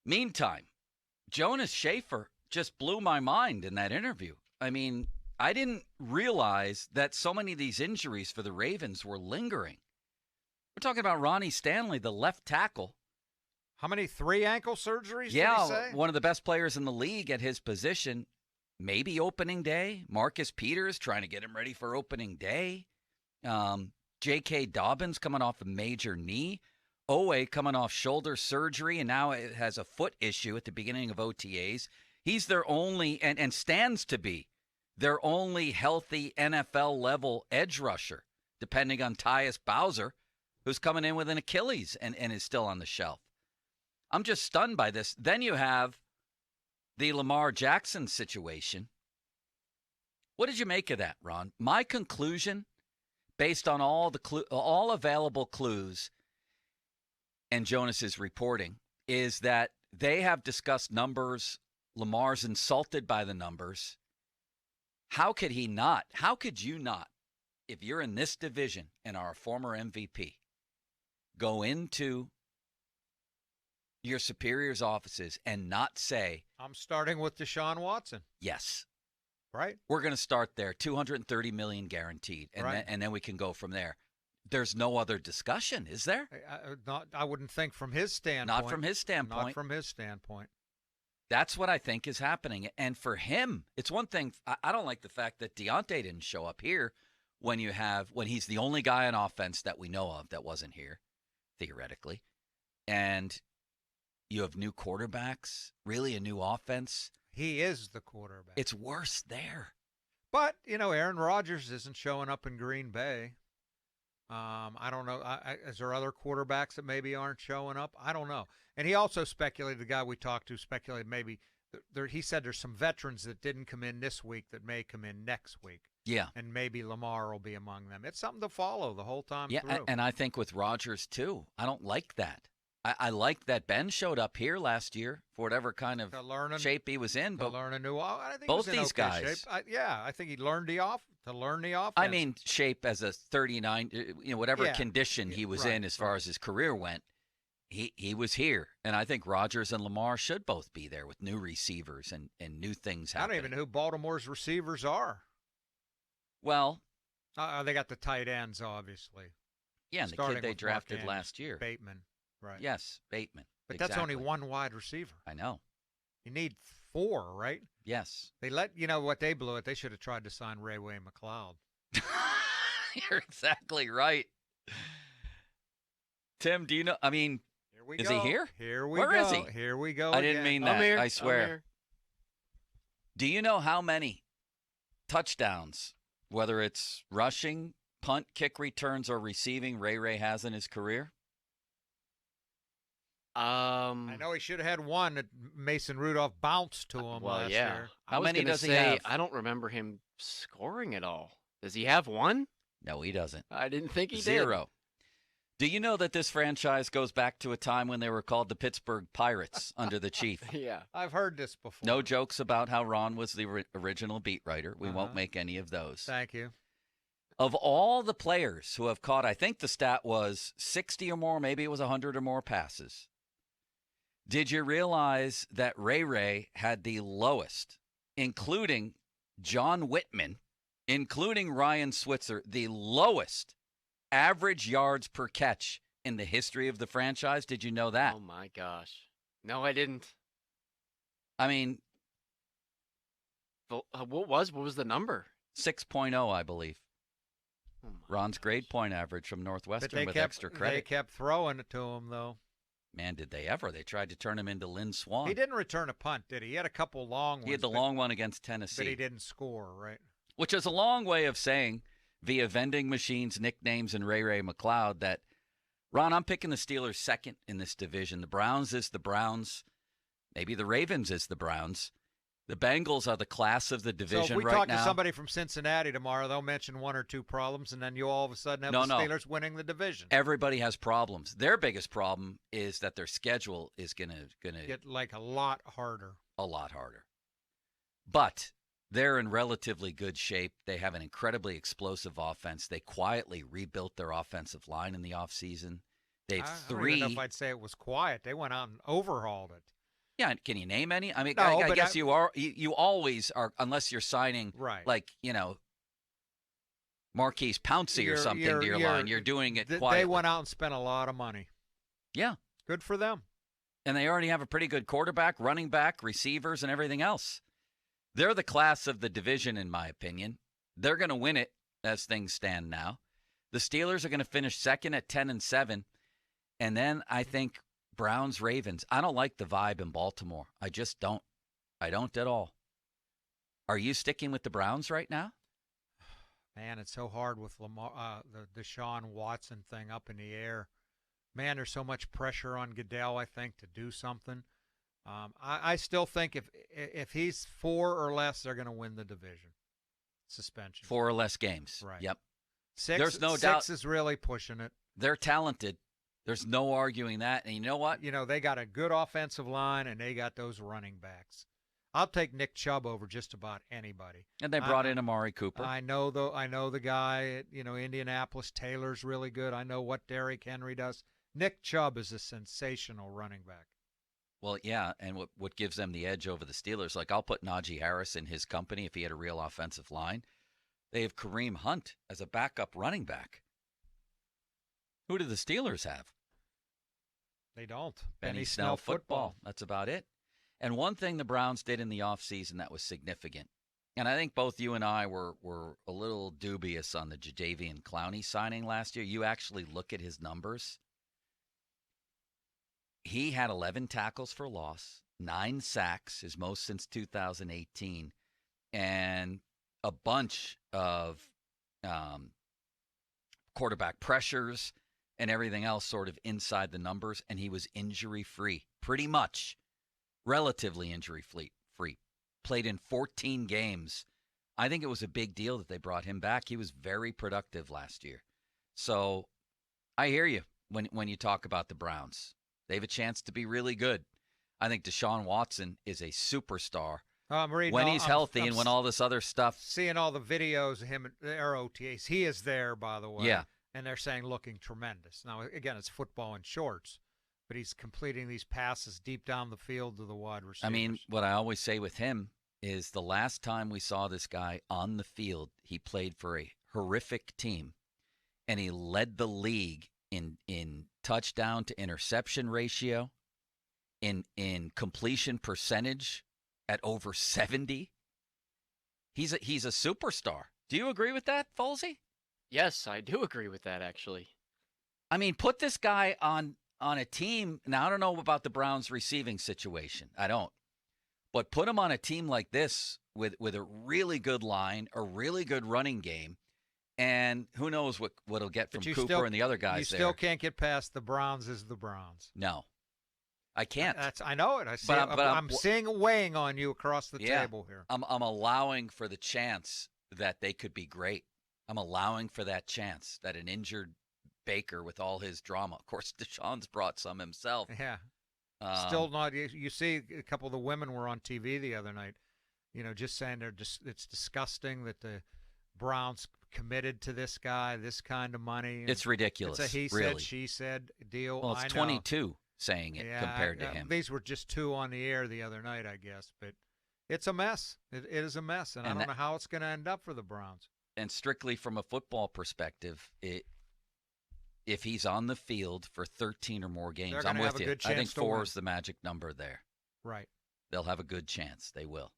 Meantime, Jonas Schaefer just blew my mind in that interview. I mean, I didn't realize that so many of these injuries for the Ravens were lingering. We're talking about Ronnie Stanley, the left tackle. How many 3 ankle surgeries did he Yeah, say? one of the best players in the league at his position. Maybe opening day. Marcus Peters trying to get him ready for opening day. J.K. Dobbins coming off a major knee. Owe coming off shoulder surgery, and now it has a foot issue at the beginning of OTAs. He's their only, and stands to be, their only healthy NFL-level edge rusher, depending on Tyus Bowser, who's coming in with an Achilles and is still on the shelf. I'm just stunned by this. Then you have the Lamar Jackson situation. What did you make of that, Ron? My conclusion, based on all available clues and Jonas's reporting, is that they have discussed numbers. Lamar's insulted by the numbers. How could he not? How could you not, if you're in this division and are a former MVP, go into your superior's offices and not say, I'm starting with Deshaun Watson. yes, right? We're going to start there, $230 million guaranteed, and Right. then we can go from there. There's no other discussion, is there? I wouldn't think from his standpoint. Not from his standpoint. Not from his standpoint. That's what I think is happening. And for him, it's one thing. I don't like the fact that Deontay didn't show up here when he's the only guy on offense that we know of that wasn't here, theoretically. And you have new quarterbacks, really a new offense. He is the quarterback. It's worse there. But, Aaron Rodgers isn't showing up in Green Bay. I don't know. Is there other quarterbacks that maybe aren't showing up? I don't know. And he also speculated, the guy we talked to speculated maybe, he said there's some veterans that didn't come in this week that may come in next week. Yeah. And maybe Lamar will be among them. It's something to follow the whole time through. Yeah, and I think with Rodgers, too. I don't like that. I like that Ben showed up here last year for whatever kind of shape he was in. But learn a new, I think both he was in these okay guys. Shape. I think he learned the offense. I mean, shape as a 39, whatever condition he was in as far as his career went. He was here, and I think Rodgers and Lamar should both be there with new receivers and new things happening. I don't even know who Baltimore's receivers are. Well, they got the tight ends, obviously. Yeah, and the kid they drafted last year. Bateman, right. Yes, Bateman. But that's only one wide receiver. I know. You need 4, right? Yes. They what they blew it. They should have tried to sign Ray-Way McCloud. You're exactly right. Tim, do you know? I mean, is he here? Here we go. Where is he? Here we go. I didn't mean that. I'm here. I swear. I'm here. Do you know how many touchdowns, whether it's rushing, punt, kick returns, or receiving, Ray has in his career? I know he should have had one that Mason Rudolph bounced to him last year. How many does he have? I don't remember him scoring at all. Does he have one? No, he doesn't. I didn't think he did. 0. Do you know that this franchise goes back to a time when they were called the Pittsburgh Pirates under the Chief? Yeah. I've heard this before. No jokes about how Ron was the original beat writer. We won't make any of those. Thank you. Of all the players who have caught, I think the stat was 60 or more, maybe it was 100 or more passes. Did you realize that Ray had the lowest, including John Whitman, including Ryan Switzer, the lowest average yards per catch in the history of the franchise? Did you know that? Oh, my gosh. No, I didn't. I mean, what was the number? 6.0, I believe. Oh Ron's grade point average from Northwestern with extra credit. They kept throwing it to him, though. Man, did they ever. They tried to turn him into Lynn Swan. He didn't return a punt, did he? He had a couple long ones. He had the long one against Tennessee. But he didn't score, right? Which is a long way of saying, via vending machines, nicknames, and Ray McCloud, that, Ron, I'm picking the Steelers second in this division. The Browns is the Browns. Maybe the Ravens is the Browns. The Bengals are the class of the division right now. So if we talk to somebody from Cincinnati tomorrow, they'll mention 1 or 2 problems, and then you all of a sudden have the Steelers winning the division. Everybody has problems. Their biggest problem is that their schedule is gonna get like a lot harder. A lot harder. But they're in relatively good shape. They have an incredibly explosive offense. They quietly rebuilt their offensive line in the offseason. They've I don't even know if I'd say it was quiet. They went out and overhauled it. Yeah, and can you name any? I mean, No, I but guess you always are, unless you're signing Right. like, Marquise Pouncey or something to your line. You're doing it quietly. They went out and spent a lot of money. Yeah. Good for them. And they already have a pretty good quarterback, running back, receivers, and everything else. They're the class of the division, in my opinion. They're going to win it as things stand now. The Steelers are going to finish second at 10-7. And then I think Browns, Ravens. I don't like the vibe in Baltimore. I just don't. I don't at all. Are you sticking with the Browns right now? Man, it's so hard with Lamar, the Deshaun Watson thing up in the air. Man, there's so much pressure on Goodell, I think, to do something. I still think if he's 4 or less, they're going to win the division. Suspension. 4 or less games. Right. Yep. 6, There's no 6 doubt. is really pushing it. They're talented. There's no arguing that. And you know what? They got a good offensive line, and they got those running backs. I'll take Nick Chubb over just about anybody. And they brought in Amari Cooper. I know the guy at Indianapolis. Taylor's really good. I know what Derrick Henry does. Nick Chubb is a sensational running back. Well, yeah, and what gives them the edge over the Steelers? Like, I'll put Najee Harris in his company if he had a real offensive line. They have Kareem Hunt as a backup running back. Who do the Steelers have? They don't. Benny Snell football. That's about it. And one thing the Browns did in the offseason that was significant, and I think both you and I were a little dubious on the Jadeveon Clowney signing last year. You actually look at his numbers. He had 11 tackles for loss, 9 sacks, his most since 2018, and a bunch of quarterback pressures and everything else sort of inside the numbers, and he was injury-free, pretty much, relatively injury-free. Played in 14 games. I think it was a big deal that they brought him back. He was very productive last year. So I hear you when you talk about the Browns. They have a chance to be really good. I think Deshaun Watson is a superstar when he's healthy and when all this other stuff. Seeing all the videos of him at their OTAs. He is there, by the way. Yeah. And they're saying looking tremendous. Now, again, it's football in shorts, but he's completing these passes deep down the field to the wide receivers. I mean, what I always say with him is the last time we saw this guy on the field, he played for a horrific team, and he led the league in touchdown to interception ratio, in completion percentage at over 70. He's a superstar. Do you agree with that, Folsey? Yes, I do agree with that, actually. I mean, put this guy on a team. Now, I don't know about the Browns' receiving situation. I don't. But put him on a team like this with a really good line, a really good running game, and who knows what he'll get from Cooper and the other guys there. You still can't get past the Browns is the Browns. No. I can't. I know it. I see. I'm seeing weighing on you across the table here. I'm allowing for the chance that they could be great. I'm allowing for that chance that an injured Baker with all his drama. Of course, Deshaun's brought some himself. Yeah. Still not. You see, a couple of the women were on TV the other night, just saying it's disgusting that the Browns committed to this guy, this kind of money. It's ridiculous. It's a he really. said, she said deal. Well, it's 22 saying it compared to him. These were just 2 on the air the other night, I guess. But it's a mess. It is a mess, and I don't know how it's going to end up for the Browns. And strictly from a football perspective, if he's on the field for 13 or more games, I'm with you. I think 4 is the magic number there. Right. They'll have a good chance. They will.